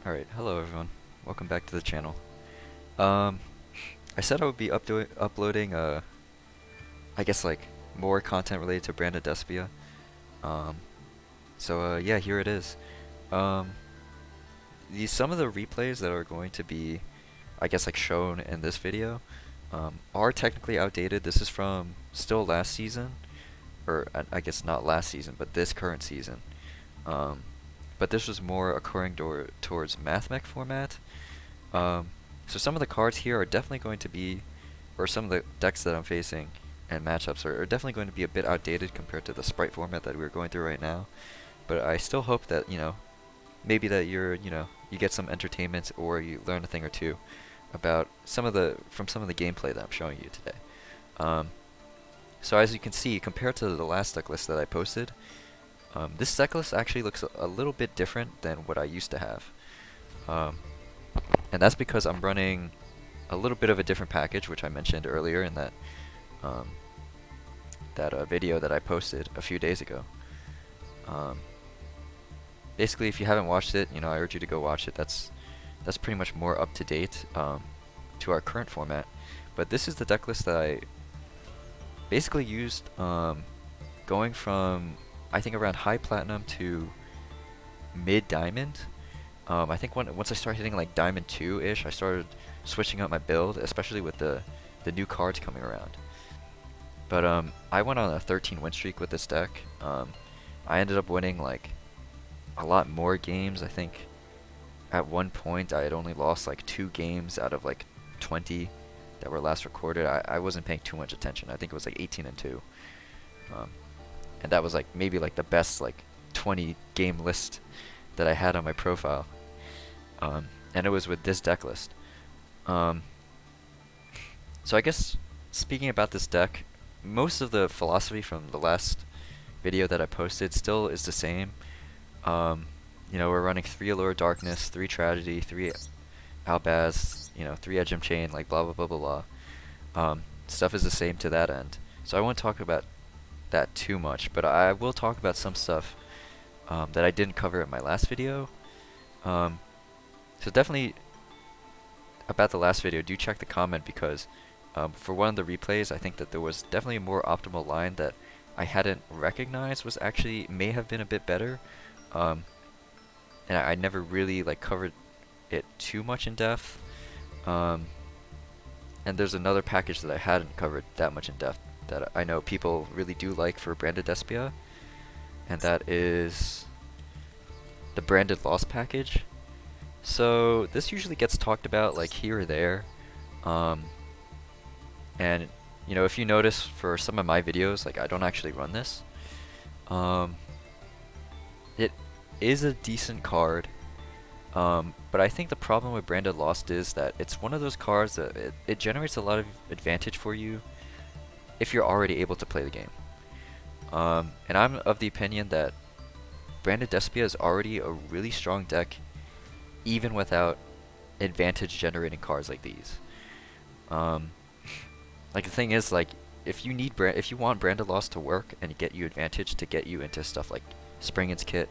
Alright, hello everyone. Welcome back to the channel. Um, I said I would be uploading, I guess like more content related to Brand Despia. Um, yeah, here it is. Um, some of the replays that are going to be, I guess like shown in this video, are technically outdated. This is from still last season, or I guess not last season, but this current season. Um, but this was more occurring towards Mathmech format. Um, so some of the cards here are definitely going to be, or some of the decks that I'm facing and matchups are definitely going to be a bit outdated compared to the sprite format that we're going through right now. But I still hope that, maybe that you get some entertainment or you learn a thing or two about from some of the gameplay that I'm showing you today. Um, so as you can see, compared to the last deck list that I posted, this deck list actually looks a little bit different than what I used to have. Um, and that's because I'm running a little bit of a different package, which I mentioned earlier in um, that video that I posted a few days ago. Um, Basically, if you haven't watched it, I urge you to go watch it. That's pretty much more up to date to our current format. But this is the deck list that I basically used going from I think around high platinum to mid diamond. I think once I started hitting like Diamond 2-ish, I started switching up my build, especially with the new cards coming around. But I went on a 13 win streak with this deck. I ended up winning like a lot more games. I think at one point I had only lost like 2 games out of like 20 that were last recorded. I wasn't paying too much attention. I think it was like 18-2. And that was like maybe like the best like 20 game list that I had on my profile. And it was with this deck list. So I guess speaking about this deck, most of the philosophy from the last video that I posted still is the same. We're running 3 Allure Darkness, 3 Tragedy, 3 Albaz, 3 Edgem Chain, like blah blah blah blah blah. Stuff is the same to that end. So I won't talk about that too much, but I will talk about some stuff that I didn't cover in my last video. So definitely about the last video, do check the comment because for one of the replays, I think that there was definitely a more optimal line that I hadn't recognized was actually may have been a bit better. And I never really like covered it too much in depth. And there's another package that I hadn't covered that much in depth that I know people really do like for branded Despia, and that is the branded loss package. So this usually gets talked about like here or there, and if you notice for some of my videos, like I don't actually run this. It is a decent card, but I think the problem with branded lost is that it's one of those cards that it generates a lot of advantage for you if you're already able to play the game. And I'm of the opinion that branded Despia is already a really strong deck even without advantage generating cards like these. Like the thing is, like if you want branded loss to work and get you advantage to get you into stuff like Springin's Kit,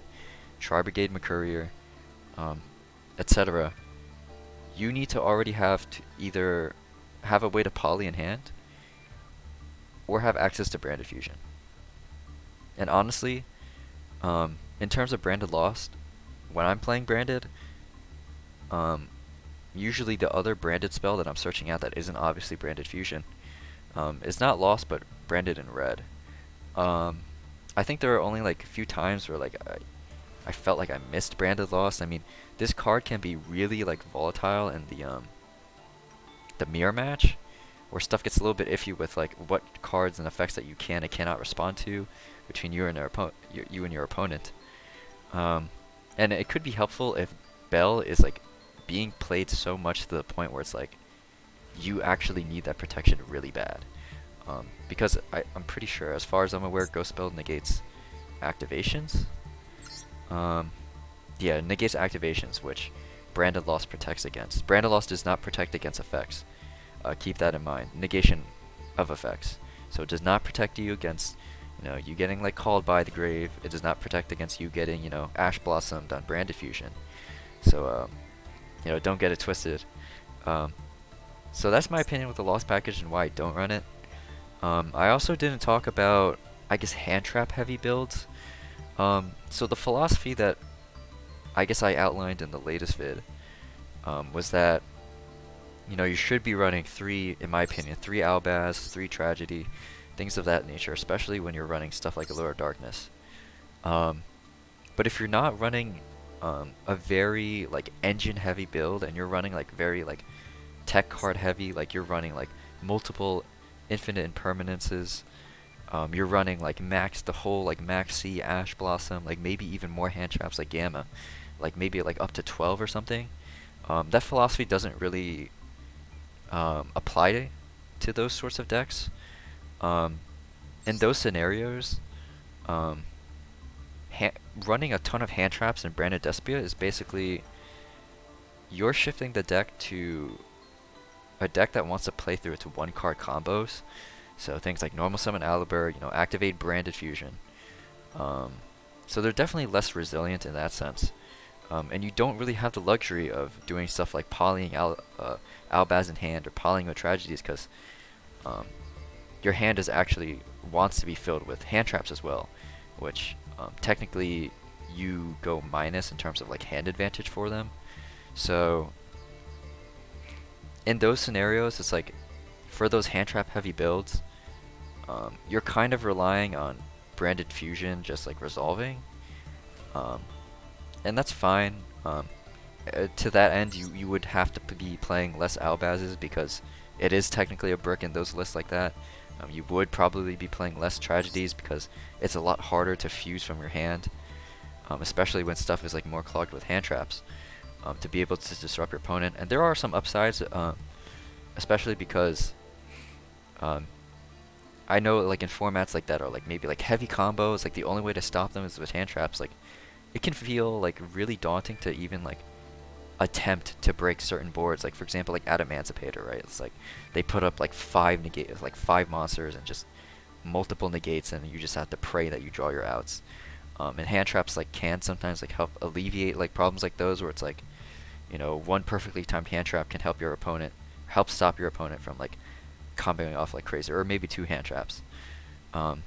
Tri Brigade McCourier, etc., you need to already have to either have a way to poly in hand or have access to branded fusion. And honestly, in terms of branded lost, when I'm playing branded, usually the other branded spell that I'm searching out that isn't obviously branded fusion is not lost but branded in red. I think there are only like a few times where like I felt like I missed branded lost. I mean, this card can be really like volatile in the mirror match, where stuff gets a little bit iffy with like what cards and effects that you can and cannot respond to between you and your opponent. And it could be helpful if Bell is like being played so much to the point where it's like you actually need that protection really bad. Because I'm pretty sure, as far as I'm aware, Ghost Bell negates activations. Yeah, it negates activations, which Branded Lost protects against. Branded Lost does not protect against effects. Keep that in mind. Negation of effects. So it does not protect you against, you getting like called by the grave. It does not protect against you getting, Ash Blossomed on Brand Diffusion. So you know, don't get it twisted. Um, so that's my opinion with the Lost package and why I don't run it. I also didn't talk about, I guess, hand trap heavy builds. So the philosophy that I guess I outlined in the latest vid was that, you know, you should be running three, in my opinion, three Albaz, three Tragedy, things of that nature, especially when you're running stuff like Allure of Darkness. But if you're not running a very like engine heavy build and you're running like very like tech card heavy, like you're running like multiple infinite impermanences, you're running like max the whole like max C Ash Blossom, like maybe even more hand traps like Gamma, like maybe like up to 12 or something. That philosophy doesn't really apply to those sorts of decks. In those scenarios, um, running a ton of hand traps in Branded Despia is basically you're shifting the deck to a deck that wants to play through its one card combos. So things like Normal Summon Alibur, you know, activate Branded Fusion. So they're definitely less resilient in that sense. And you don't really have the luxury of doing stuff like polying Albaz in hand or polying with Tragedies, because your hand is actually wants to be filled with hand traps as well, which technically you go minus in terms of like hand advantage for them. So in those scenarios, it's like for those hand trap heavy builds, you're kind of relying on Branded Fusion just like resolving, and that's fine. To that end, you would have to be playing less Albazes because it is technically a brick in those lists like that. You would probably be playing less Tragedies because it's a lot harder to fuse from your hand, especially when stuff is like more clogged with hand traps, to be able to disrupt your opponent. And there are some upsides, especially because I know like in formats like that, or like maybe like heavy combos, like the only way to stop them is with hand traps. Like it can feel like really daunting to even like attempt to break certain boards. Like for example, like Adamantipator, right? It's like they put up like five monsters and just multiple negates, and you just have to pray that you draw your outs. And hand traps like can sometimes like help alleviate like problems like those, where it's like, you know, one perfectly timed hand trap can help stop your opponent from like comboing off like crazy, or maybe two hand traps. And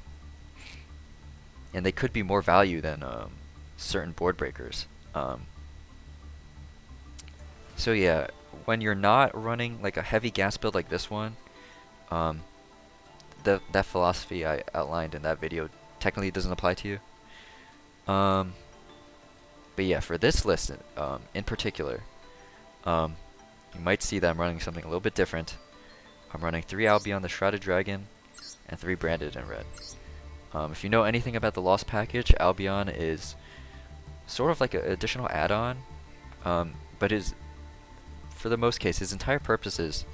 they could be more value than certain board breakers. So yeah, when you're not running like a heavy gas build like this one, that philosophy I outlined in that video technically doesn't apply to you. But yeah, for this list in particular, you might see that I'm running something a little bit different. I'm running 3 Albion the Shrouded Dragon and 3 Branded in red. If you know anything about the Lost package, Albion is sort of like an additional add-on, but is, for the most case, his entire purpose is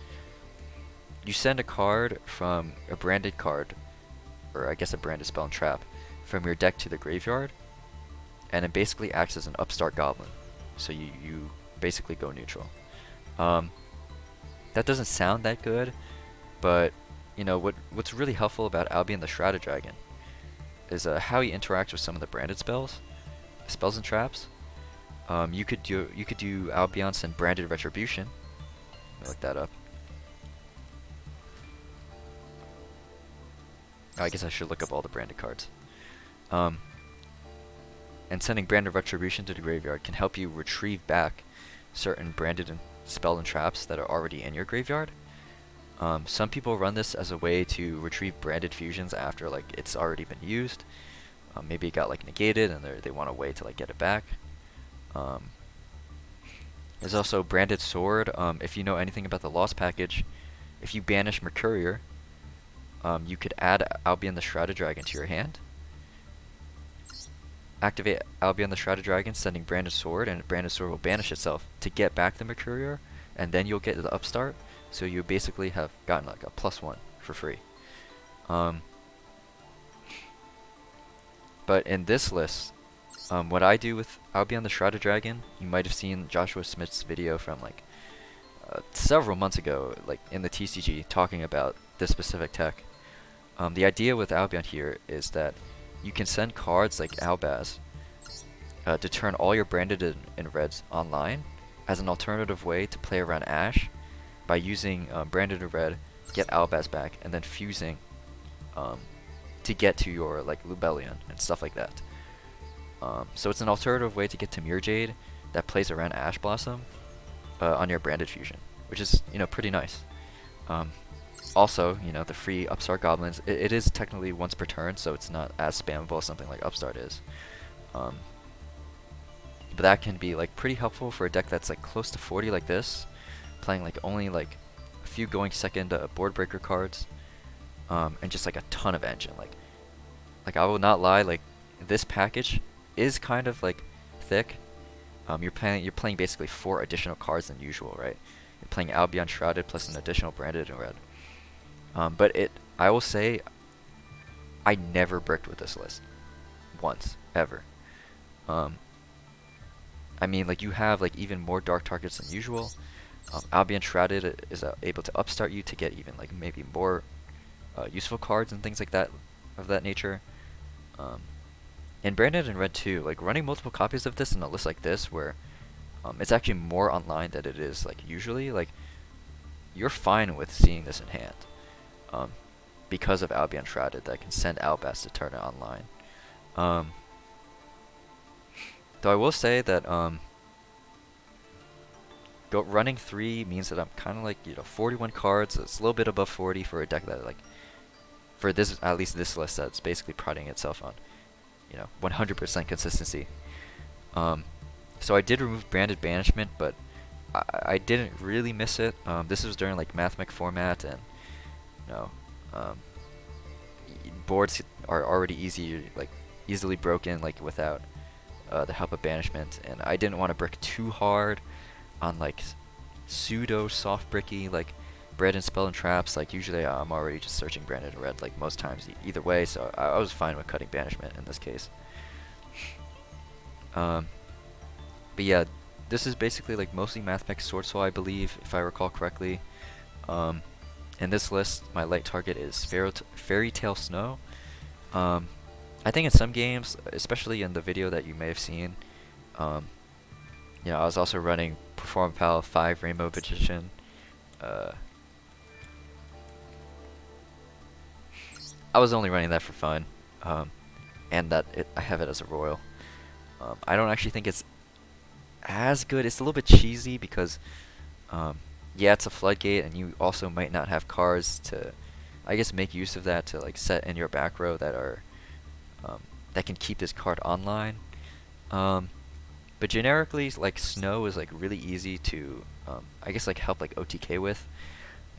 you send a card from a branded card, or I guess a branded spell and trap, from your deck to the graveyard, and it basically acts as an upstart goblin. So you basically go neutral. That doesn't sound that good, but you know what's really helpful about Albion the Shrouded Dragon is how he interacts with some of the branded spells and traps. You could do Albion and Branded Retribution. Let me look that up. Oh, I guess I should look up all the branded cards. And sending Branded Retribution to the graveyard can help you retrieve back certain branded spell and traps that are already in your graveyard. Some people run this as a way to retrieve branded fusions after like it's already been used. Maybe it got like negated and they want a way to like get it back. There's also Branded Sword. If you know anything about the Lost package, if you banish Mercurier, you could add Albion the Shrouded Dragon to your hand. Activate Albion the Shrouded Dragon, sending Branded Sword, and Branded Sword will banish itself to get back the Mercurier, and then you'll get the upstart. So you basically have gotten like a +1 for free. But in this list, what I do with Albion the Shrouded Dragon, you might have seen Joshua Smith's video from like several months ago, like in the TCG, talking about this specific tech. The idea with Albion here is that you can send cards like Albaz to turn all your branded and reds online as an alternative way to play around Ash by using branded and red, get Albaz back, and then fusing to get to your like Lubellion and stuff like that. So it's an alternative way to get to Mirjade that plays around Ash Blossom on your branded fusion, which is pretty nice. Also, the free Upstart Goblins, it is technically once per turn, so it's not as spammable as something like Upstart is. But that can be like pretty helpful for a deck that's like close to 40 like this, playing like only like a few going second board breaker cards, and just like a ton of engine. Like I will not lie, like this package is kind of like thick. You're playing basically 4 additional cards than usual, right? You're playing Albion Shrouded plus an additional branded and red. But I will say, I never bricked with this list. Once. Ever. I mean, like, you have, like, even more dark targets than usual. Albion Shrouded is able to upstart you to get even, like, maybe more useful cards and things like that, of that nature. And branded and red too, like, running multiple copies of this in a list like this, where it's actually more online than it is, like, usually, like, you're fine with seeing this in hand. Because of Albion Shrouded that can send Albaz to turn it online. Though I will say that running 3 means that I'm kind of like 41 cards. It's a little bit above 40 for a deck that like for this at least this list that's basically priding itself on 100% consistency. So I did remove branded banishment, but I didn't really miss it. This was during like Mathmech format, and boards are already easily broken like without the help of banishment, and I didn't want to brick too hard on like pseudo soft bricky like bread and spell and traps. Like usually I'm already just searching branded red like most times either way, so I was fine with cutting banishment in this case. But yeah, this is basically like mostly Mathmech Sword Soul, I believe, if I recall correctly. In this list, my light target is Fairy Tale Snow. I think in some games, especially in the video that you may have seen, I was also running Perform Pal 5 Rainbow Magician. I was only running that for fun, and I have it as a royal. I don't actually think it's as good. It's a little bit cheesy because, yeah, it's a floodgate, and you also might not have cards to, I guess, make use of that to like set in your back row that are that can keep this card online. But generically, like Snow is like really easy to, I guess, like help like OTK with,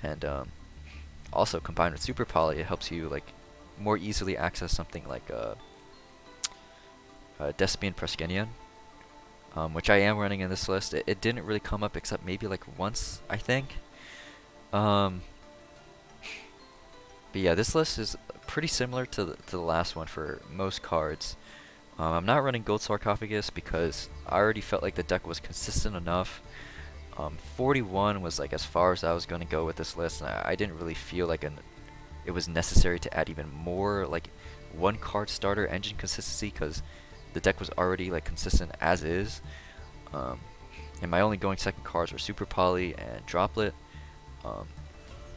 and also combined with Super Poly, it helps you like more easily access something like Despia and Praskinian, which I am running in this list. It didn't really come up except maybe like once, I think. But yeah, this list is pretty similar to the last one for most cards. I'm not running Gold Sarcophagus because I already felt like the deck was consistent enough. 41 was like as far as I was going to go with this list, and I didn't really feel like it was necessary to add even more like one card starter engine consistency because the deck was already like consistent as is. And my only going second cards were Super Poly and Droplet.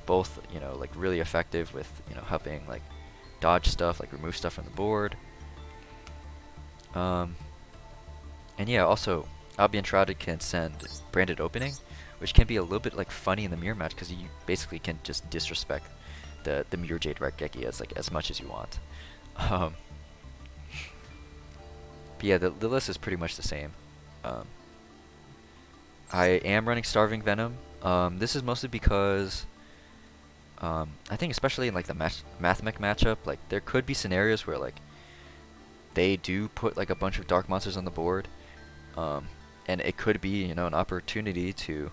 Both like really effective with helping like dodge stuff, like remove stuff from the board. And yeah, also Albion Shrouded can send Branded Opening, which can be a little bit like funny in the mirror match because you basically can just disrespect the Mirjade Raigeki as much as you want. But yeah, the list is pretty much the same. I am running Starving Venom. This is mostly because I think especially in like the Mathmech matchup, like there could be scenarios where like they do put like a bunch of dark monsters on the board, and it could be an opportunity to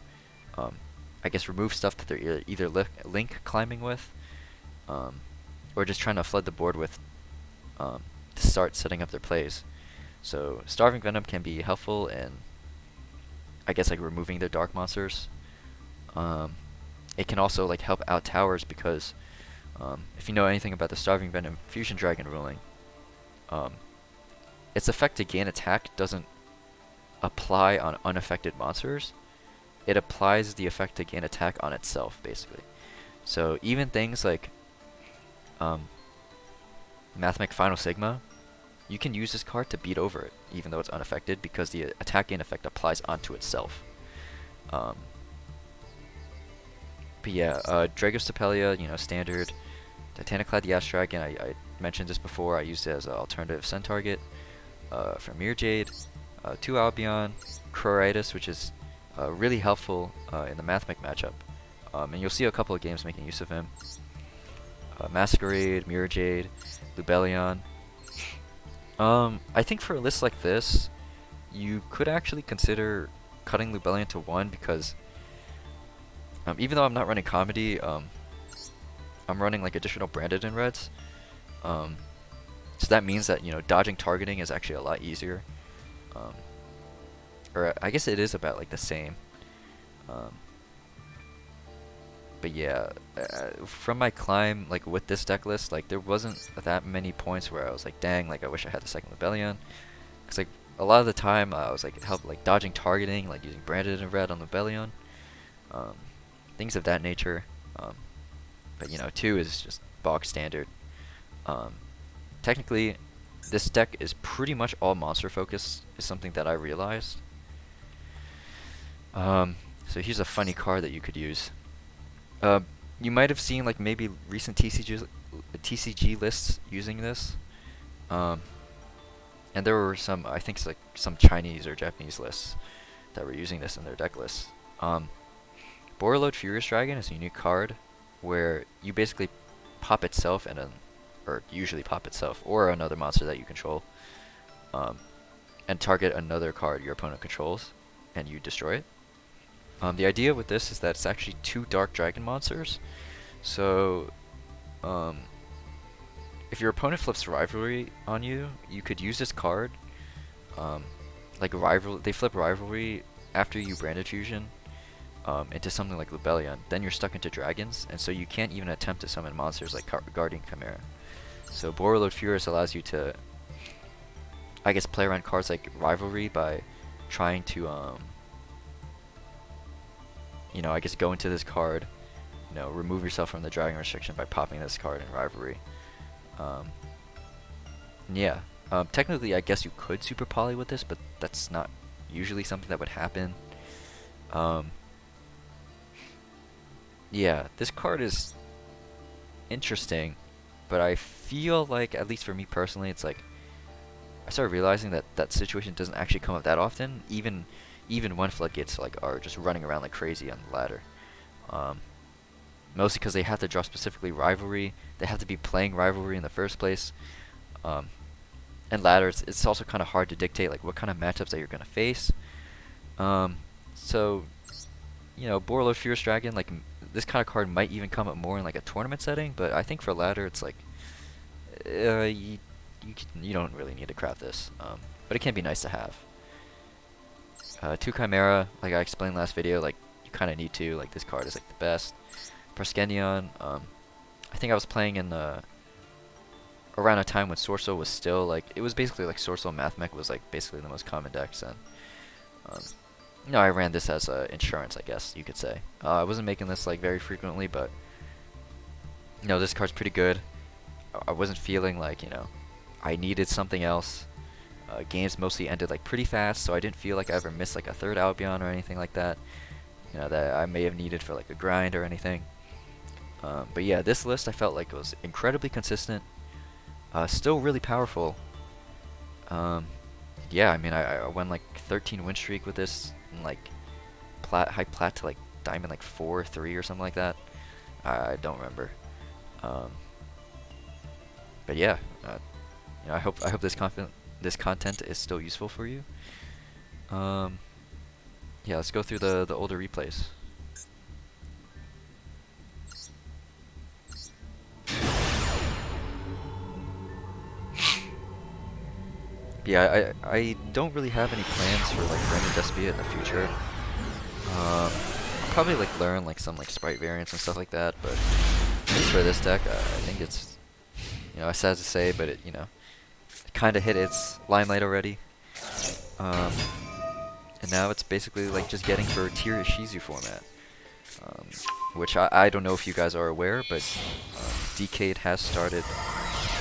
I guess remove stuff that they're either link climbing with, or just trying to flood the board with to start setting up their plays. So Starving Venom can be helpful in I guess like removing their dark monsters. It can also like help out towers because if you know anything about the Starving Venom Fusion Dragon ruling, its effect to gain attack doesn't apply on unaffected monsters. It applies the effect to gain attack on itself, basically. So even things like Mathmech Final Sigma, you can use this card to beat over it, even though it's unaffected, because the attack gain effect applies onto itself. But yeah, Dragostapelia, you know, standard. Titaniclad Yash Dragon, I mentioned this before, I used it as an alternative Sen target. For Mirror Jade, 2 Albion, Croritis, which is really helpful in the Mathmech matchup. And you'll see a couple of games making use of him. Masquerade, Mirror Jade, Lubellion. I think for a list like this, you could actually consider cutting Lubellion to 1 because even though I'm not running comedy, I'm running like additional branded in reds. So that means that, you know, dodging targeting is actually a lot easier. Or I guess it is about like the same. But yeah, from my climb, like with this deck list, like there wasn't that many points where I was like, dang, like I wish I had the second Lubellion. Cause like a lot of the time I was like dodging targeting, like using branded and red on Lubellion, things of that nature. But you know, 2 is just bog standard. Technically, this deck is pretty much all monster focused, is something that I realized. So here's a funny card that you could use. You might have seen like maybe recent TCG lists using this. And there were some, I think it's like some Chinese or Japanese lists that were using this in their deck lists. Borreload Furious Dragon is a unique card where you basically pop itself and or usually pop itself or another monster that you control, and target another card your opponent controls, and you destroy it. The idea with this is that it's actually 2 Dark Dragon monsters. So, if your opponent flips Rivalry on you, you could use this card. They flip Rivalry after you Branded Fusion into something like Lubellion. Then you're stuck into dragons, and so you can't even attempt to summon monsters like Guardian Chimera. So Borreload Furious allows you to, I guess, play around cards like Rivalry by trying to, you know, I guess go into this card, you know, remove yourself from the dragon restriction by popping this card in Rivalry. Yeah, technically I guess you could Super Poly with this, but that's not usually something that would happen. Yeah, this card is interesting, but I feel like, at least for me personally, it's like I started realizing that that situation doesn't actually come up that often, even when Floodgates like are just running around like crazy on the ladder. Mostly because they have to draw specifically Rivalry. They have to be playing Rivalry in the first place. And ladder, it's also kind of hard to dictate like what kind of matchups that you're gonna face. So, you know, Borreload Fierce Dragon, like this kind of card might even come up more in like a tournament setting, but I think for ladder it's like you don't really need to craft this, but it can be nice to have. 2 Chimera, like I explained last video, like you kind of need to, like this card is like the best. Parskenion, I think I was playing in around a time when Sorcerer was still like, it was basically like Sorcerer Mathmech was like basically the most common decks, and you know, I ran this as insurance, I guess you could say. I wasn't making this like very frequently, but you know, this card's pretty good. I wasn't feeling like, you know, I needed something else. Games mostly ended like pretty fast, so I didn't feel like I ever missed like a 3rd Albion or anything like that, you know, that I may have needed for like a grind or anything. But yeah, this list I felt like it was incredibly consistent, still really powerful. Yeah, I mean, I went like 13 win streak with this, and like high plat to like diamond like 4-3 or something like that. I don't remember. But yeah, you know, I hope this content is still useful for you. Yeah, let's go through the older replays. Yeah, I don't really have any plans for like running Despia in the future. I'll probably like learn like some like sprite variants and stuff like that, but at least for this deck, I think it's, you know, it's sad to say, but it, you know, kind of hit its limelight already. Um, and now it's basically like just getting for tier Shizu format. Which I don't know if you guys are aware, but Decade has started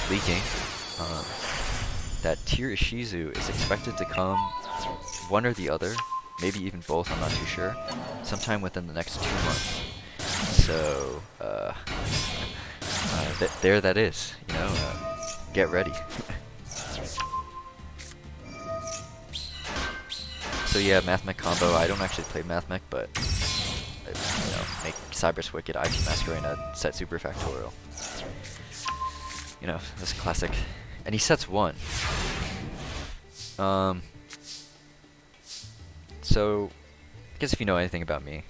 leaking that tier Shizu is expected to come one or the other, maybe even both, I'm not too sure, sometime within the next 2 months. So, there that is, you know, get ready. So yeah, Mathmech combo. I don't actually play Mathmech, but you know, make Cyber's Wicked, IP Masquerena, set Super Factorial. You know, this classic. And he sets 1. So, I guess if you know anything about me,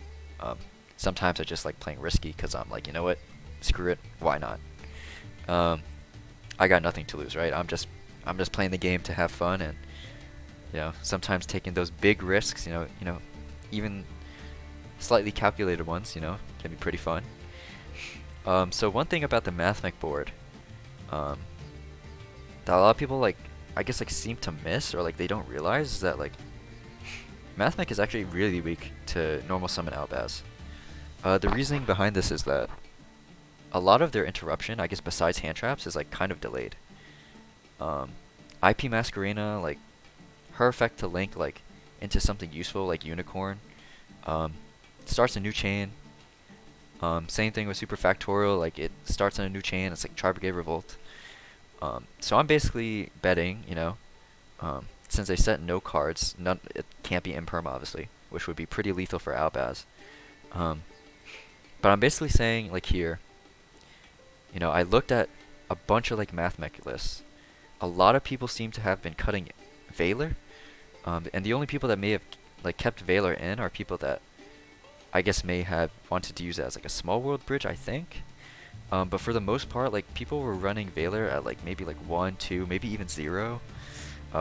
sometimes I just like playing risky because I'm like, you know what, screw it, why not? I got nothing to lose, right? I'm just playing the game to have fun, and you know, sometimes taking those big risks, you know, even slightly calculated ones, you know, can be pretty fun. So one thing about the Mathmech board, that a lot of people like, I guess like seem to miss or like they don't realize is that like Mathmech is actually really weak to normal summon Albaz. The reasoning behind this is that a lot of their interruption, I guess besides hand traps, is like kind of delayed. IP Masquerena, like her effect to link like into something useful like Unicorn, starts a new chain. Same thing with Super Factorial, like it starts on a new chain. It's like Tri-Brigade Revolt. So I'm basically betting, you know, since they set no cards, it can't be Imperm obviously, which would be pretty lethal for Albaz. But I'm basically saying like here, you know, I looked at a bunch of like Mathmech lists. A lot of people seem to have been cutting Valor, and the only people that may have like kept Valor in are people that I guess may have wanted to use it as like a small world bridge, I think. But for the most part, like people were running Valor at like maybe like 1, 2, maybe even 0.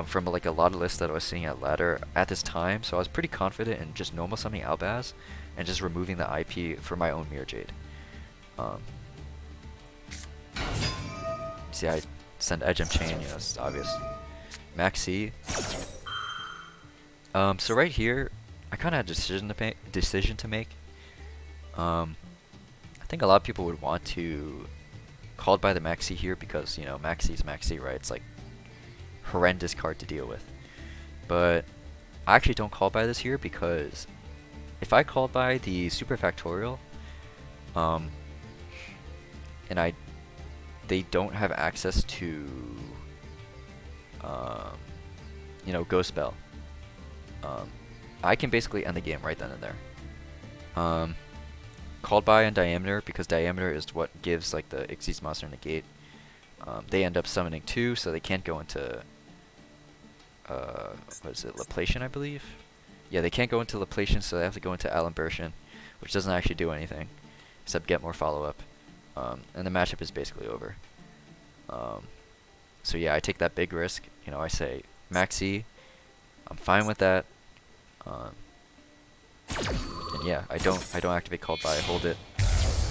From like a lot of lists that I was seeing at ladder at this time, so I was pretty confident in just normal summoning Albaz and just removing the IP for my own Mirror Jade. See, I send Edgem Chain, you know, it's obvious. Maxi. So right here, I kind of had a decision to make. I think a lot of people would want to called by the Maxi here because, you know, Maxi is Maxi, right? It's like horrendous card to deal with. But I actually don't call by this here because if I called by the Super Factorial, and they don't have access to, you know, Ghost Bell, I can basically end the game right then and there. Called by on Diameter, because Diameter is what gives like the Xyz monster negate. They end up summoning 2, so they can't go into what is it, Laplation, I believe? Yeah, they can't go into Laplation, so they have to go into Alimbertion, which doesn't actually do anything except get more follow-up. And the matchup is basically over. So yeah, I take that big risk. You know, I say Maxi, I'm fine with that. And yeah, I don't activate called by. I hold it,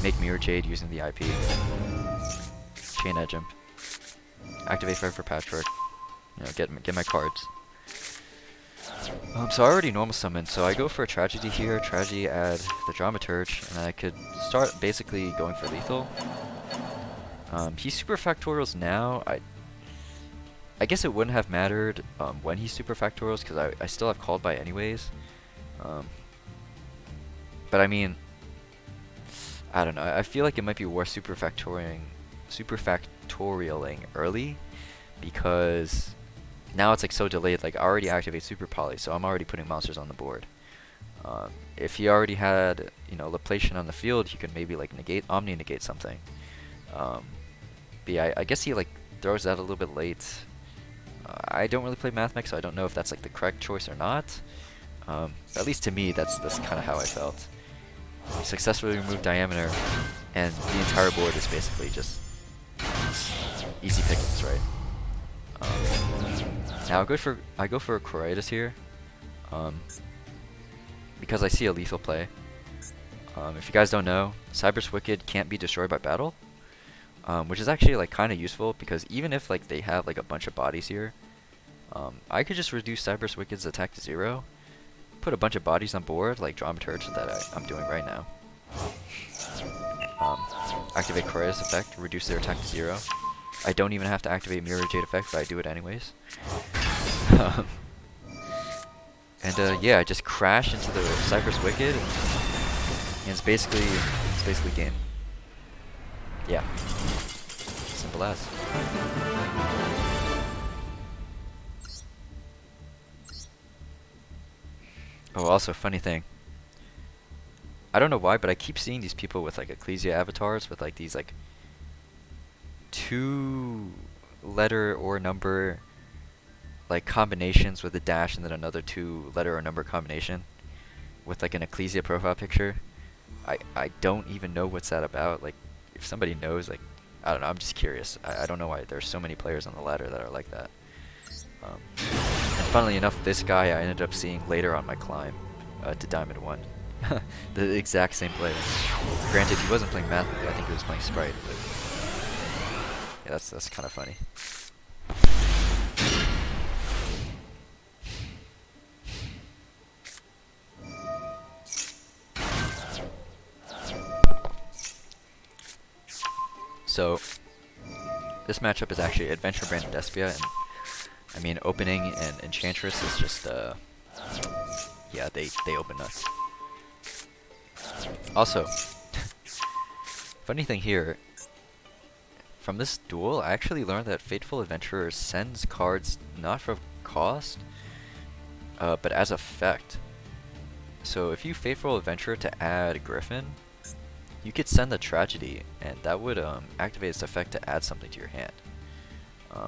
make Mirror Jade using the IP, chain Edgem, activate for Patchwork. You know, get my cards. So I already normal summoned, so I go for a Tragedy here. Tragedy add the Dramaturge, and I could start basically going for lethal. He Super Factorials now. I guess it wouldn't have mattered when he Super Factorials because I still have called by anyways. But I mean, I don't know. I feel like it might be worth Super Factorialing early because now it's like so delayed. Like I already activate Super Poly, so I'm already putting monsters on the board. If he already had, you know, Laplation on the field, he could maybe like Omni negate something. But yeah, I guess he like throws that a little bit late. I don't really play Mathmech, so I don't know if that's like the correct choice or not. At least to me, that's kind of how I felt. He successfully removed Diameter, and the entire board is basically just easy pickings, right? Now I go for a Coriatus here, because I see a lethal play. If you guys don't know, Cyber's Wicked can't be destroyed by battle. which is actually like kind of useful because even if like they have like a bunch of bodies here, I could just reduce Cyber's Wicked's attack to 0, put a bunch of bodies on board like Drama Turge that I'm doing right now. Activate Korea's effect, reduce their attack to 0. I don't even have to activate Mirror Jade effect, but I do it anyways. Yeah, I just crash into the Cypress Wicked, and it's basically game. Yeah, simple as. Oh, also funny thing. I don't know why, but I keep seeing these people with like Ecclesia avatars with like these like 2-letter or number like combinations with a dash and then another 2-letter or number combination with like an Ecclesia profile picture. I don't even know what's that about. Like, if somebody knows, like, I don't know, I'm just curious. I don't know why there's so many players on the ladder that are like that. And funnily enough, this guy I ended up seeing later on my climb to Diamond 1. The exact same player. Granted, he wasn't playing Mathmech, I think he was playing Sprite, but yeah, that's kind of funny. So, this matchup is actually Adventure Brand and Despia, and I mean, opening and Enchantress is just, yeah, they open nuts. Also, funny thing here, from this duel, I actually learned that Fateful Adventurer sends cards not for cost, but as effect. So if you Fateful Adventurer to add Griffin, you could send the Tragedy, and that would activate its effect to add something to your hand.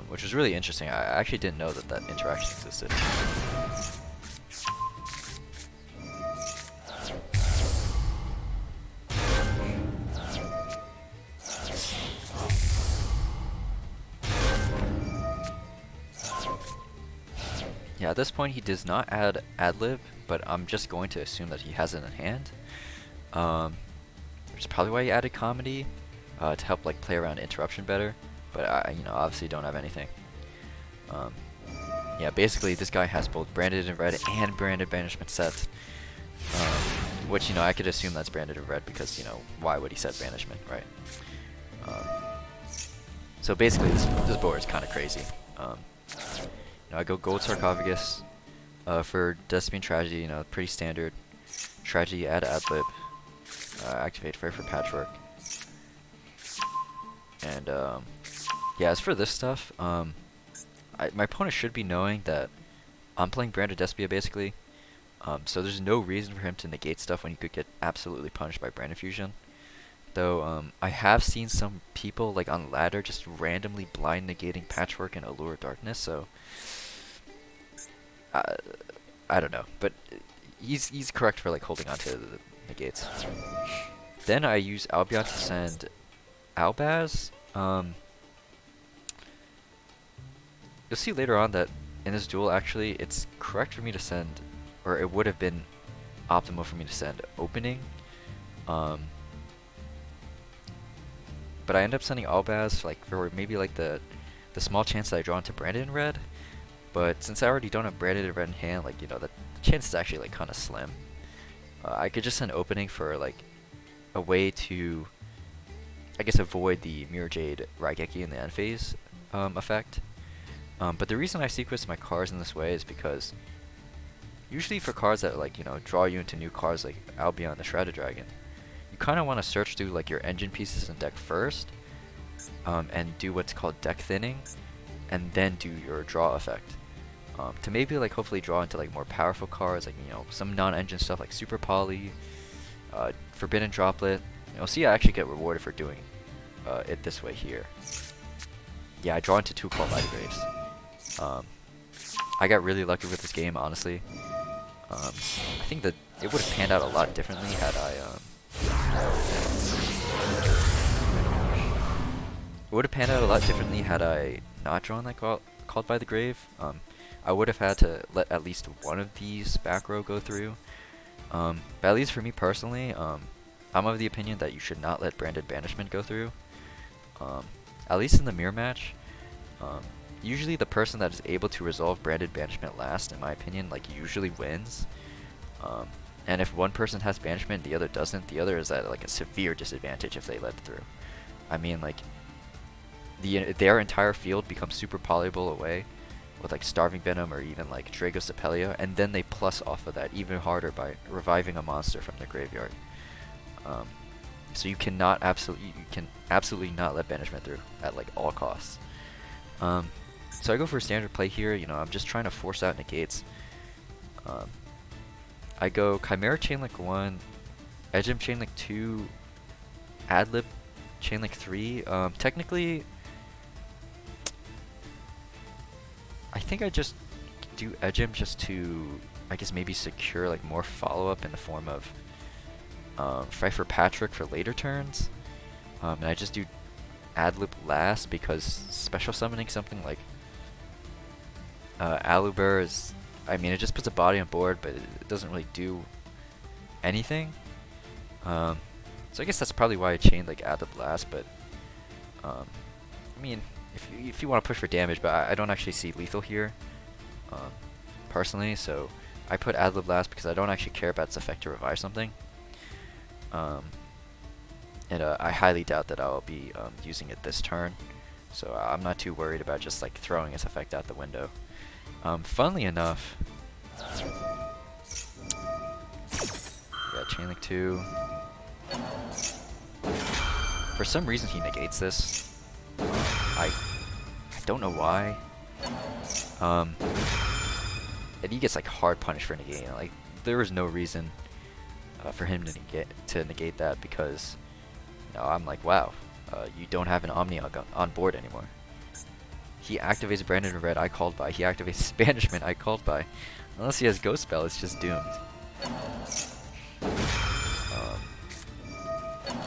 Which was really interesting. I actually didn't know that interaction existed. Yeah, at this point he does not add Adlib, but I'm just going to assume that he has it in hand. Which is probably why he added Comedy, to help like play around Interruption better. But I, obviously don't have anything. Yeah, basically this guy has both Branded in Red and Branded Banishment set. Which, I could assume that's Branded in Red because, why would he set Banishment, right? So basically this board is kind of crazy. I go Gold Sarcophagus for Despian Tragedy, pretty standard. Tragedy, add Adlib, activate Fire for Patchwork. And yeah, as for this stuff, my opponent should be knowing that I'm playing Branded Despia basically, so there's no reason for him to negate stuff when he could get absolutely punished by Brand Infusion. Though I have seen some people like on ladder just randomly blind negating Patchwork and Allure Darkness, so I don't know, but he's correct for like holding on to the negates. Then I use Albion to send Albaz. You'll see later on that in this duel actually it's correct for me to send, or it would have been optimal for me to send Opening. But I end up sending Albaz like for maybe like the small chance that I draw into Branded in Red. But since I already don't have Branded in Red in hand, like the chance is actually like kind of slim. I could just send Opening for like a way to, I guess, avoid the Mirror Jade Raigeki in the end phase effect. But the reason I sequence my cards in this way is because usually for cards that like draw you into new cards like Albion the Shrouded Dragon, you kind of want to search through like your engine pieces in deck first, and do what's called deck thinning, and then do your draw effect. To maybe like hopefully draw into like more powerful cards like some non-engine stuff like Super Poly, Forbidden Droplet. You'll see I actually get rewarded for doing it this way here. Yeah, I draw into 2 Call Light Graves. I got really lucky with this game, honestly. I think that it would have panned out a lot differently had I it would have panned out a lot differently had I not drawn that Called by the Grave. I would have had to let at least one of these back row go through. But at least for me personally, I'm of the opinion that you should not let Branded Banishment go through. Um, at least in the mirror match, um, usually the person that is able to resolve branded banishment last, in my opinion, like usually wins. Um, and if one person has banishment and the other doesn't, the other is at like a severe disadvantage if they let it through. I mean, like their entire field becomes super polyable away with like Starving Venom or even like Drago Sepelia, and then they plus off of that even harder by reviving a monster from the graveyard. So you can absolutely not let banishment through at like all costs. So I go for a standard play here. You know, I'm just trying to force out negates. I go Chimera Chainlink 1, Edgem Chainlink 2, Adlib Chainlink 3. Technically, I think I just do Edgem just to, I guess, maybe secure like more follow-up in the form of Fight for Patrick for later turns. And I just do Adlib last because special summoning something like Aluber is, I mean, it just puts a body on board, but it doesn't really do anything. So I guess that's probably why I chained like Adlib last, but I mean, if you want to push for damage, but I don't actually see lethal here, personally, so I put Adlib last because I don't actually care about its effect to revive something. And I highly doubt that I'll be using it this turn, so I'm not too worried about just like throwing its effect out the window. Funnily enough, we got Chainlink 2. For some reason he negates this. I don't know why. And he gets like hard punished for negating. Like there was no reason for him to negate that because, you know, I'm like, wow, you don't have an Omni on board anymore. He activates Branded in red, I called by. He activates Banishment, I called by. Unless he has Ghost Spell, it's just doomed.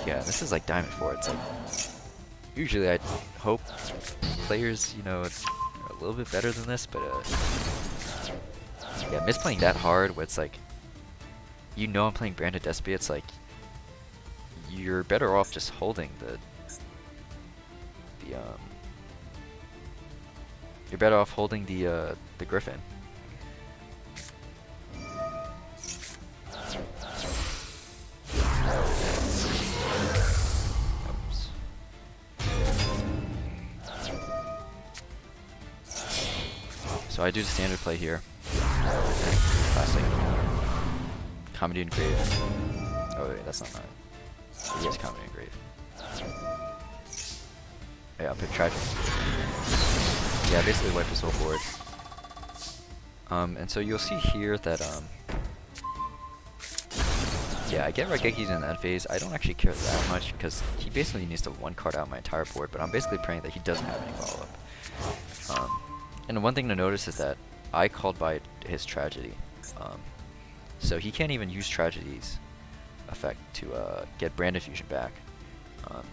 Yeah, this is like Diamond 4. It's like, usually I hope players, you know, are a little bit better than this, but yeah, misplaying that hard where it's like, you know I'm playing Branded Despia, it's like, you're better off just holding you're better off holding the Griffin. Oops. So I do the standard play here. Classic. Comedy Engrave. Oh wait, that's not mine. He has Comedy Engrave. Yeah, I'll pick Tragic. Yeah, basically wipe his whole board. And so you'll see here that, yeah, I get Raigeki in the end phase. I don't actually care that much because he basically needs to one card out my entire board, but I'm basically praying that he doesn't have any follow-up. And one thing to notice is that I called by his Tragedy. So he can't even use Tragedy's effect to get Branded Fusion back.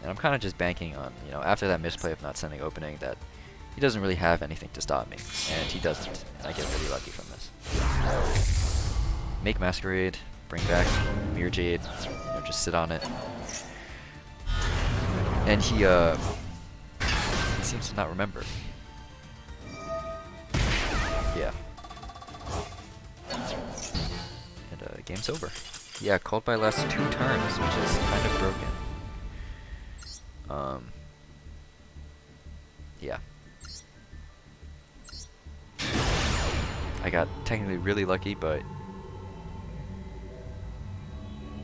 And I'm kind of just banking on, you know, after that misplay of not sending opening, that he doesn't really have anything to stop me, and he doesn't, and I get really lucky from this. Make Masquerade, bring back Mirror Jade, you know, just sit on it. And he seems to not remember. Yeah. And game's over. Yeah, called by last 2 turns, which is kind of broken. Yeah. I got technically really lucky, but you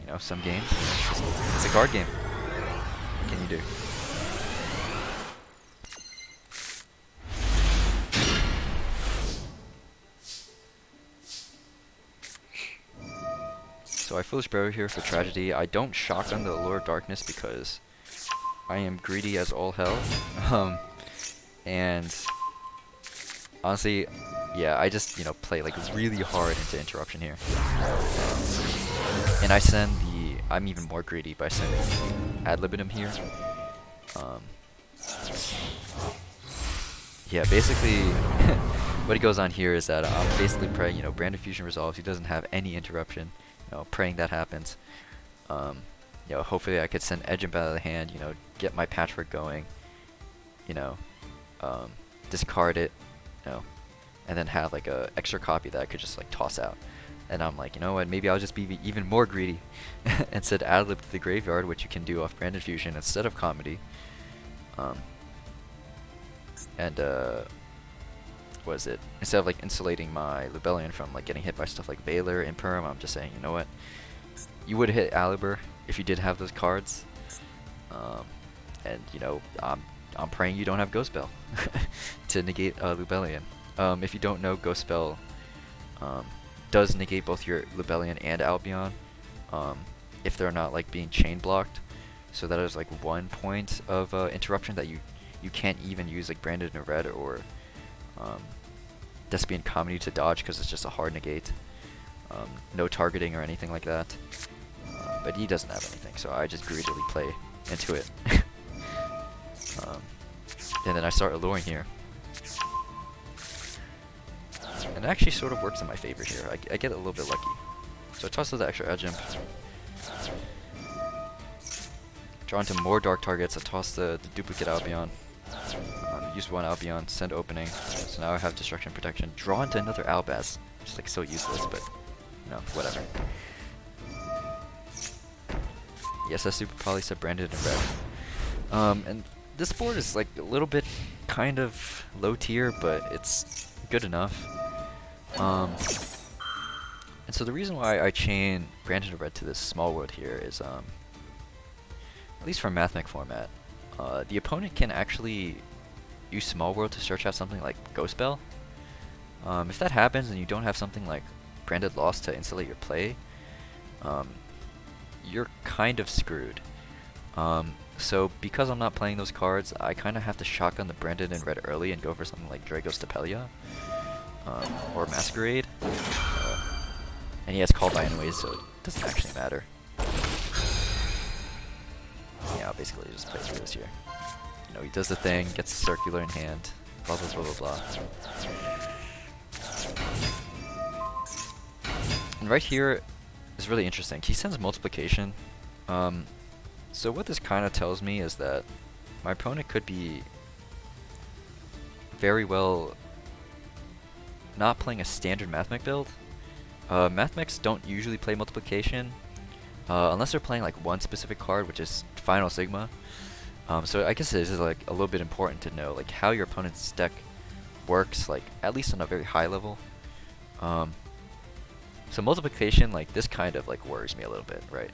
know, some games, it's a card game. What can you do? So I Foolish Bro here for Tragedy. I don't shotgun the Allure of Darkness because I am greedy as all hell. And honestly, yeah, I just, you know, play like really hard into Interruption here. And I send I'm even more greedy by sending Ad Libitum here. Yeah, basically, what goes on here is that I'm basically praying, you know, Branded Fusion resolves, he doesn't have any interruption, you know, praying that happens. You know, hopefully I could send Edge Imp out of the hand, you know, get my patchwork going, you know, discard it, you know, and then have like a extra copy that I could just like toss out. And I'm like, you know what, maybe I'll just be even more greedy and said ad lib to the graveyard, which you can do off Branded Fusion instead of Comedy. And what is it? Instead of like insulating my Lubellion from like getting hit by stuff like Valor, Imperm, I'm just saying, you know what, you would hit Aliber if you did have those cards. And you know, I'm praying you don't have Ghost Spell to negate Lubellion. If you don't know, Ghost Spell does negate both your Lubellion and Albion if they're not like being chain blocked. So that is like 1 point of interruption that you can't even use like Branded in Red or Despian Comedy to dodge, because it's just a hard negate. No targeting or anything like that. But he doesn't have anything, so I just greedily play into it. And then I start alluring here. And it actually sort of works in my favor here. I get a little bit lucky. So I toss the extra edge imp. Draw into more dark targets. I toss the duplicate Albion. Use one Albion, send opening. So now I have destruction protection. Draw into another Albaz. Which is like so useless, but no, whatever. Yes, that super poly said Branded in Red. And this board is like a little bit kind of low tier, but it's good enough. And so the reason why I chain Branded in Red to this small world here is, at least for Mathmech format, the opponent can actually use small world to search out something like Ghost Spell. If that happens and you don't have something like Branded Lost to insulate your play, you're kind of screwed. So because I'm not playing those cards, I kind of have to shotgun the Branded in Red early and go for something like Dragos Stapelia or Masquerade. And he has Call by anyways, so it doesn't actually matter. Yeah, I'll basically just play through this here. You know, he does the thing, gets the circular in hand, blah blah blah blah blah. And right here is really interesting. He sends multiplication. So what this kind of tells me is that my opponent could be very well not playing a standard Mathmech build. Mathmechs don't usually play multiplication unless they're playing like one specific card, which is Final Sigma. So I guess it is like a little bit important to know like how your opponent's deck works, like at least on a very high level. So multiplication, like this kind of like worries me a little bit, right?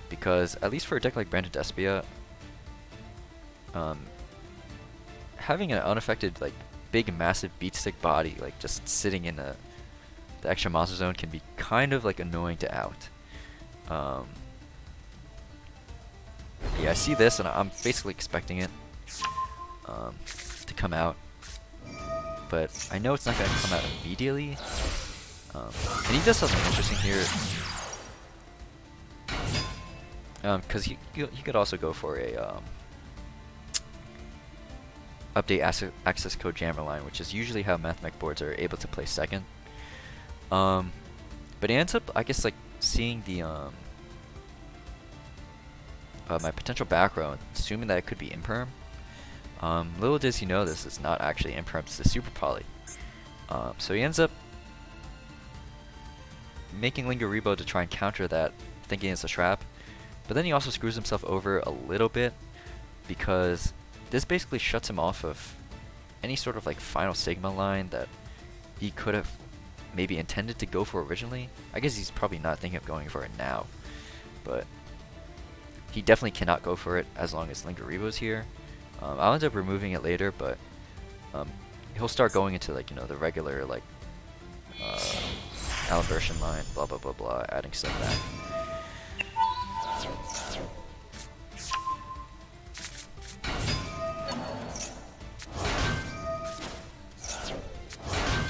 Because at least for a deck like Branded Despia, having an unaffected like big massive beatstick body like just sitting in the extra monster zone can be kind of like annoying to out. Yeah, I see this and I'm basically expecting it to come out, but I know it's not going to come out immediately. And he does something interesting here. Because he could also go for a update access code jammer line, which is usually how Mathmech boards are able to play second. But he ends up, I guess, like seeing the my potential back row, assuming that it could be Imperm. Little does he know this is not actually Imperm, it's the Super Poly. So he ends up making Linger Rebo to try and counter that, thinking it's a trap. But then he also screws himself over a little bit, because this basically shuts him off of any sort of like Final Sigma line that he could have maybe intended to go for originally. I guess he's probably not thinking of going for it now, but he definitely cannot go for it as long as Linger Rebo's here. I'll end up removing it later, but he'll start going into like, you know, the regular like Alimbertion line, blah blah blah blah, adding stuff back.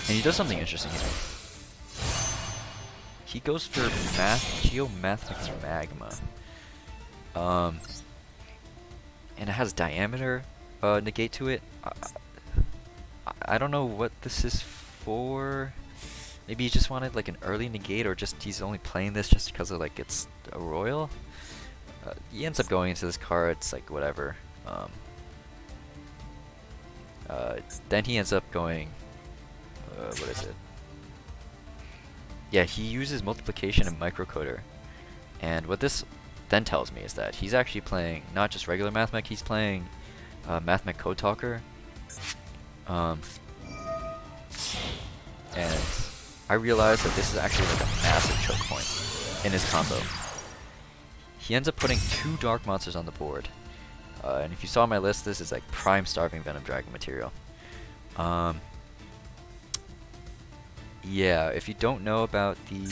And he does something interesting here. He goes for Geomathmech Magma. And it has diameter negate to it. I don't know what this is for. Maybe he just wanted like an early negate, or just he's only playing this just because of like it's a royal. He ends up going into this card. It's like whatever. Then he ends up going, what is it? Yeah, he uses multiplication and microcoder. And what this then tells me is that he's actually playing not just regular Mathmech, he's playing Mathmech Code Talker. And I realized that this is actually like a massive choke point in his combo. He ends up putting 2 Dark Monsters on the board. And if you saw my list, this is like prime Starving Venom Dragon material. Yeah, if you don't know about the...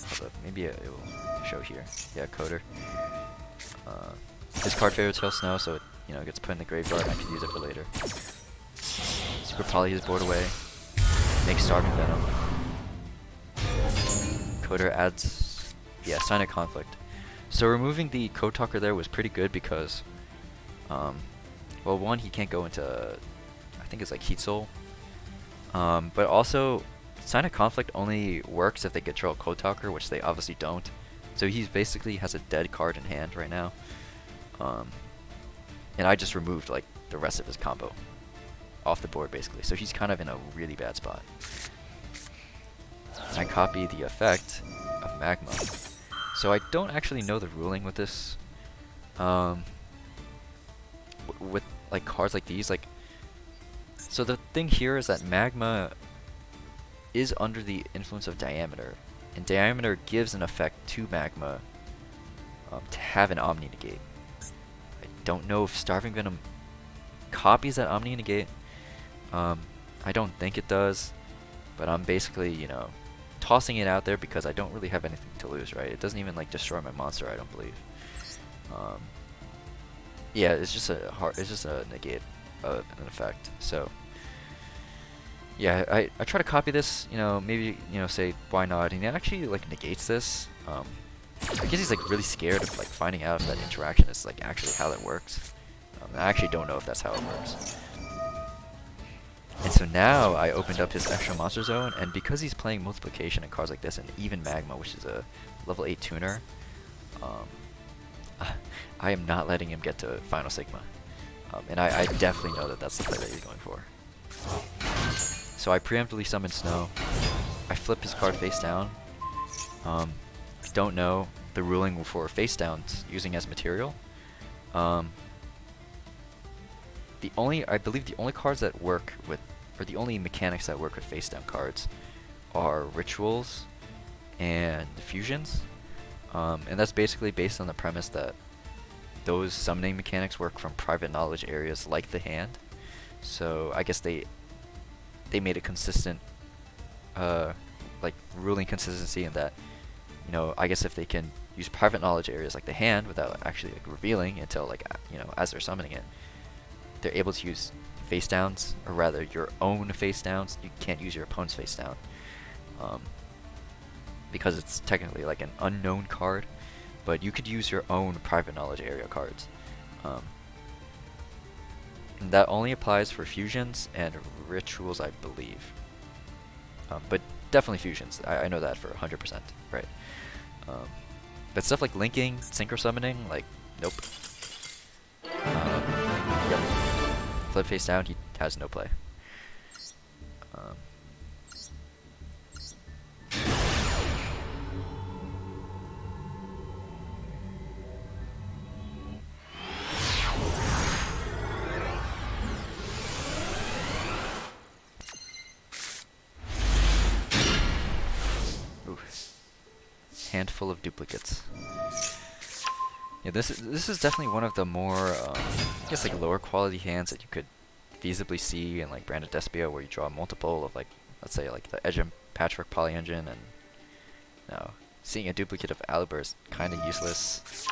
Hold up, maybe it will show here. Yeah, Coder. This card favors Tail Snow, so it gets put in the graveyard and I can use it for later. Super Poly his board away. Makes Starving Venom. Coder adds... Yeah, Sign of Conflict. So removing the Code Talker there was pretty good because... well, one, he can't go into... I think it's like Heat Soul. But also... Sign of Conflict only works if they control Code Talker, which they obviously don't. So he basically has a dead card in hand right now. And I just removed like the rest of his combo off the board basically. So he's kind of in a really bad spot. I copy the effect of Magma. So I don't actually know the ruling with this. With like cards like these, like. So the thing here is that Magma is under the influence of Diameter, and Diameter gives an effect to Magma to have an Omni Negate. I don't know if Starving Venom copies that Omni Negate. I don't think it does, but I'm basically, tossing it out there because I don't really have anything to lose, right? It doesn't even like destroy my monster, I don't believe. Yeah, it's just a negate of an effect. So yeah, I try to copy this, maybe, say why not, and it actually like negates this. I guess he's like really scared of like finding out if that interaction is like actually how that works. I actually don't know if that's how it works. And so now I opened up his extra monster zone, and because he's playing multiplication and cards like this, and even Magma, which is a level 8 tuner, I am not letting him get to Final Sigma. And I definitely know that that's the play that he's going for. So I preemptively summon Snow. I flip his card face down. If you don't know, the ruling for face downs using as material. I believe the only cards that work with, or the only mechanics that work with face down cards are rituals and fusions. And that's basically based on the premise that those summoning mechanics work from private knowledge areas like the hand. So I guess they made a consistent, like ruling consistency in that, I guess if they can use private knowledge areas like the hand without actually like revealing until like as they're summoning it, they're able to use face downs, or rather your own face downs. You can't use your opponent's face down, because it's technically like an unknown card, but you could use your own private knowledge area cards. And that only applies for fusions and rituals, I believe. But definitely fusions. I know that for 100%, right? But stuff like linking, synchro summoning, like, nope. Yep. Flip face down, he has no play. Handful of duplicates. Yeah, this is definitely one of the more, I guess, like lower quality hands that you could feasibly see in like Branded Despia, where you draw multiple of like, let's say like the Edge and Patchwork Poly Engine, and seeing a duplicate of Alibur is kind of useless.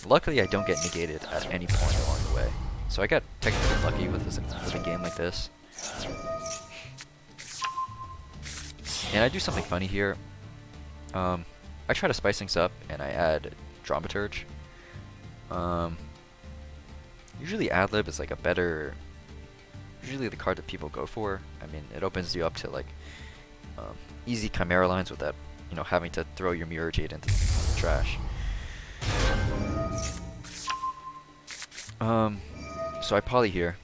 Luckily, I don't get negated at any point along the way, so I got technically lucky with a game like this. And I do something funny here. I try to spice things up, and I add Dramaturge. Usually Adlib is like a better, usually the card that people go for. I mean, it opens you up to like easy Chimera lines without, having to throw your Mirror Jade into the trash. So I poly here.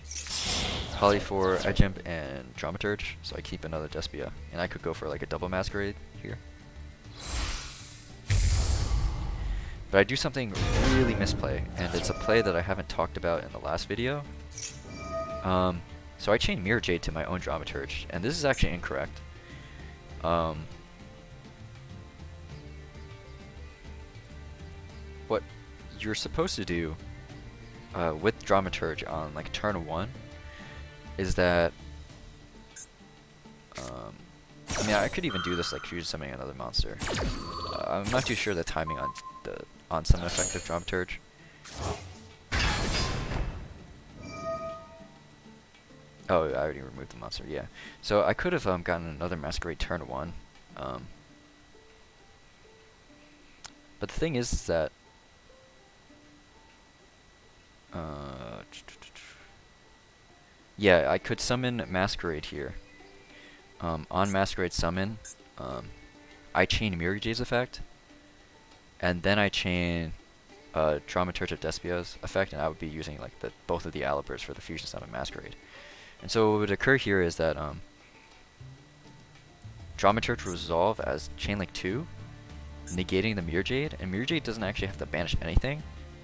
Poly for Edgemp and Dramaturge, so I keep another Despia. And I could go for like a double Masquerade here. But I do something really misplay, and it's a play that I haven't talked about in the last video. So I chain Mirror Jade to my own Dramaturge, and this is actually incorrect. What you're supposed to do with Dramaturge on like turn 1 is that I mean, I could even do this like fusion summoning another monster. I'm not too sure the timing on summon effect of Dramaturge. Oh, I already removed the monster, yeah. So I could have gotten another Masquerade turn 1. But the thing is that yeah, I could summon Masquerade here. On Masquerade summon, I chain Mirror Jade's effect, and then I chain Dramaturge of Despia's effect, and I would be using like both of the Alibers for the fusion summon Masquerade. And so what would occur here is that Dramaturge will resolve as Chain Link 2, negating the Mirror Jade, and Mirror Jade doesn't actually have to banish anything,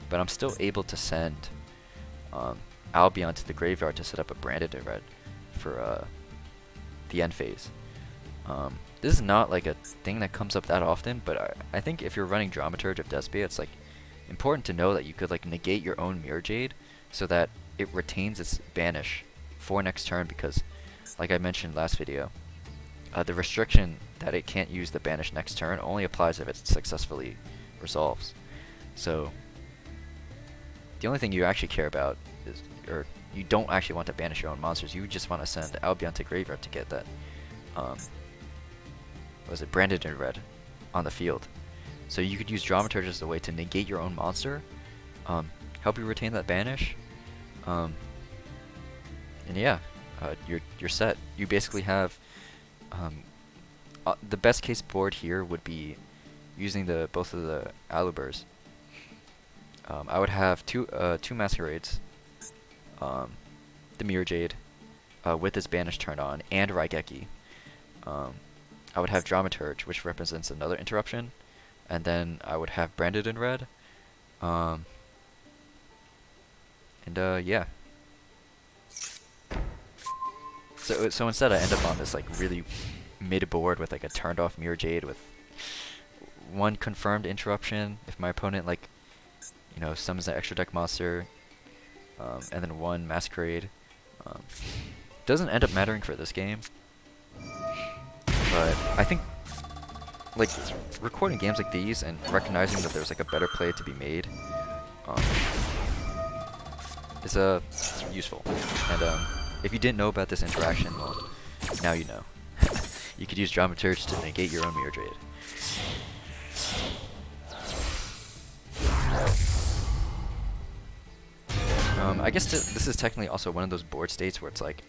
but I'm still able to send Albion to the graveyard to set up a Branded in red for the end phase. This is not like a thing that comes up that often, but I think if you're running Dramaturge of Despia, it's like important to know that you could like negate your own Mirror Jade so that it retains its banish for next turn, because like I mentioned last video, the restriction that it can't use the banish next turn only applies if it successfully resolves. So the only thing you actually care about is, or you don't actually want to banish your own monsters, you just want to send Albion to graveyard to get that was it Branded in red on the field. So you could use Dramaturge as a way to negate your own monster, help you retain that banish, and yeah, you're set. You basically have the best case board here would be using both of the Alibers. I would have two Masquerades, the Mirror Jade with its banish turned on, and Raigeki. I would have Dramaturge, which represents another interruption, and then I would have Branded in red, and yeah. So instead I end up on this like really mid board with like a turned off Mirror Jade with one confirmed interruption if my opponent like summons an extra deck monster, and then one Masquerade. Doesn't end up mattering for this game, but I think like recording games like these and recognizing that there's like a better play to be made is useful. And if you didn't know about this interaction, well, now you know. You could use Dramaturge to negate your own Mirror Jade. I guess this is technically also one of those board states where it's like,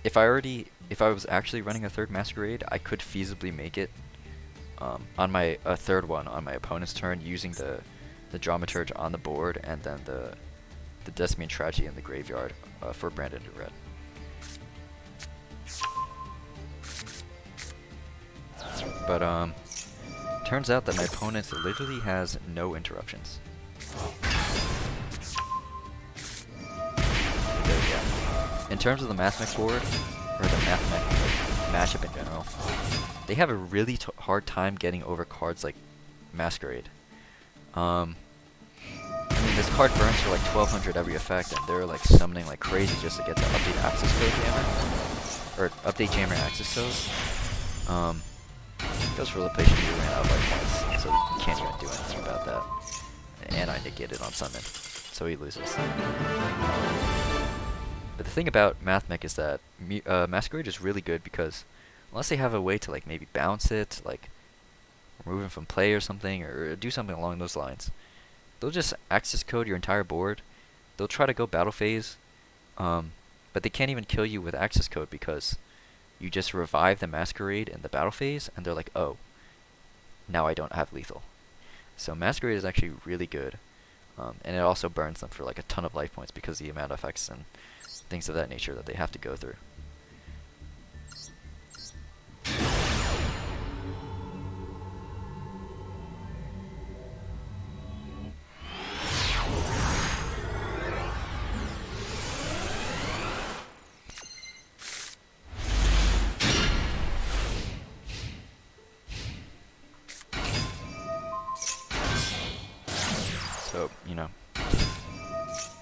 if I was actually running a third Masquerade, I could feasibly make it on my third one on my opponent's turn using the Dramaturge on the board and then the Despian Tragedy in the graveyard for Branded in red. But turns out that my opponent literally has no interruptions. In terms of the Mathmech board, or the Mathmech matchup in general, they have a really hard time getting over cards like Masquerade. I mean, this card burns for like 1200 every effect, and they're like summoning like crazy just to get the update access code jammer, or update jammer access code. Goes for Location, you ran out of life points, so you can't even do anything about that. And I negated on summon, so he loses. But the thing about Mathmech is that Masquerade is really good because unless they have a way to like maybe bounce it, like remove it from play or something, or do something along those lines, they'll just access code your entire board. They'll try to go battle phase, but they can't even kill you with access code because you just revive the Masquerade in the battle phase, and they're like, oh, now I don't have lethal. So Masquerade is actually really good, and it also burns them for like a ton of life points because of the amount of effects and things of that nature that they have to go through. So, you know,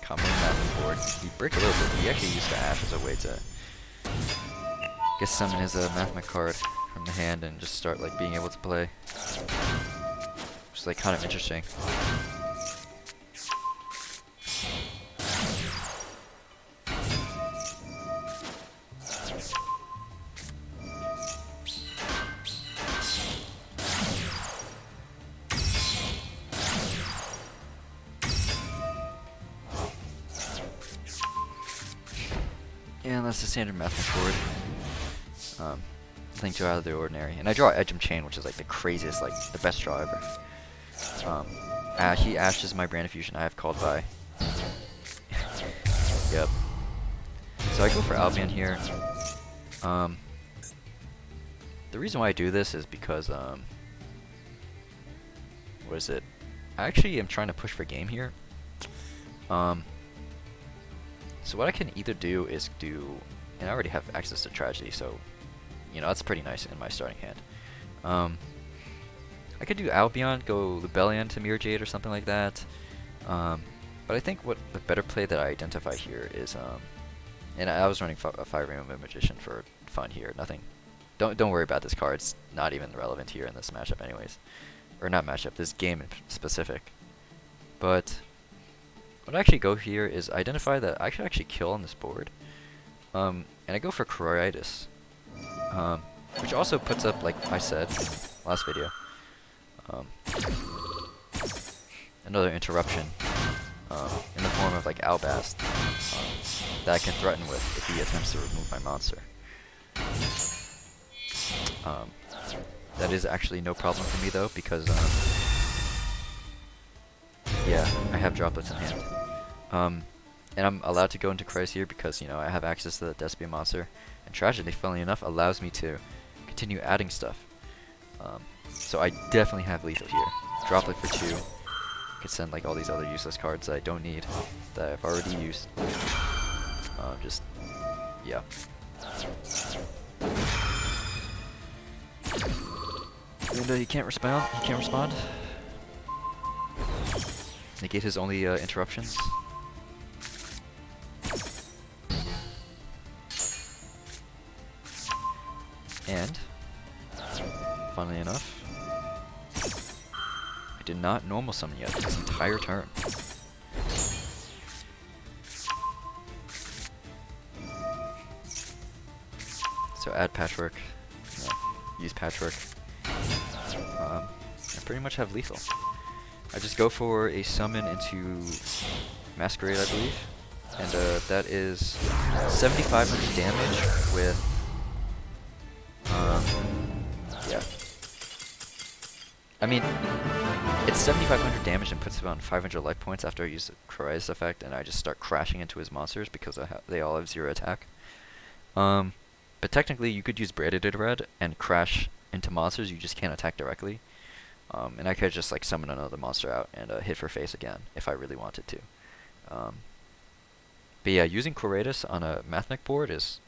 common Mathmech board. He bricked a little bit. He actually used the Ash as a way to guess summon his Mathmech card from the hand and just start like being able to play. Which is like kind of interesting. Yeah, that's the standard Mathmech board. Nothing too out of the ordinary. And I draw Edge of Chain, which is like the craziest, like the best draw ever. He ashes my Brand of Fusion. I have called by. Yep. So I go for Albion here. The reason why I do this is because what is it? I actually am trying to push for game here. So what I can either do is and I already have access to Tragedy, so you know that's pretty nice in my starting hand. I could do Albion, go Lubellion to Mirror Jade or something like that. But I think what the better play that I identify here is, and I was running a Fire Rainbow Magician for fun here. Nothing. Don't worry about this card. It's not even relevant here in this matchup, anyways, or not matchup. This game in specific. But what I actually go here is identify that I should actually kill on this board, and I go for Coritis, which also puts up, like I said last video, another interruption in the form of like Albast that I can threaten with if he attempts to remove my monster. That is actually no problem for me though, because yeah, I have droplets in hand. And I'm allowed to go into Christ here because, you know, I have access to the Despia monster. And Tragedy, funnily enough, allows me to continue adding stuff. So I definitely have lethal here. Droplet for 2. Could send like all these other useless cards that I don't need, that I've already used. Just, yeah. And he can't respond. He can't respond. Negate his only interruptions. And, funnily enough, I did not normal summon yet this entire turn. So add Patchwork, use Patchwork. I pretty much have lethal. I just go for a summon into Masquerade, I believe, and that is 7,500 damage with, yeah. I mean, it's 7,500 damage and puts about 500 life points after I use the Coritis effect, and I just start crashing into his monsters because they all have 0 attack. But technically, you could use Braided Red and crash into monsters, you just can't attack directly. And I could just like summon another monster out and hit for face again if I really wanted to. But yeah, using Coritis on a Mathmech board is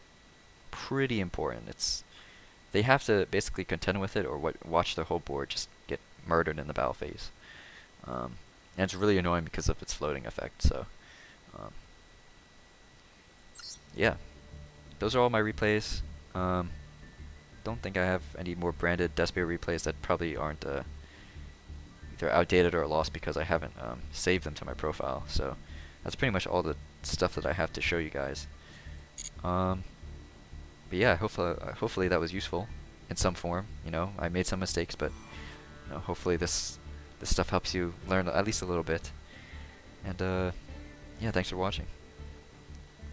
pretty important. They have to basically contend with it or watch their whole board just get murdered in the battle phase. And it's really annoying because of its floating effect. So yeah, those are all my replays. Don't think I have any more branded Despia replays that probably aren't either outdated or lost because I haven't saved them to my profile. So that's pretty much all the stuff that I have to show you guys. But yeah, hopefully that was useful in some form. You know, I made some mistakes, but you know, hopefully this stuff helps you learn at least a little bit. And yeah, thanks for watching.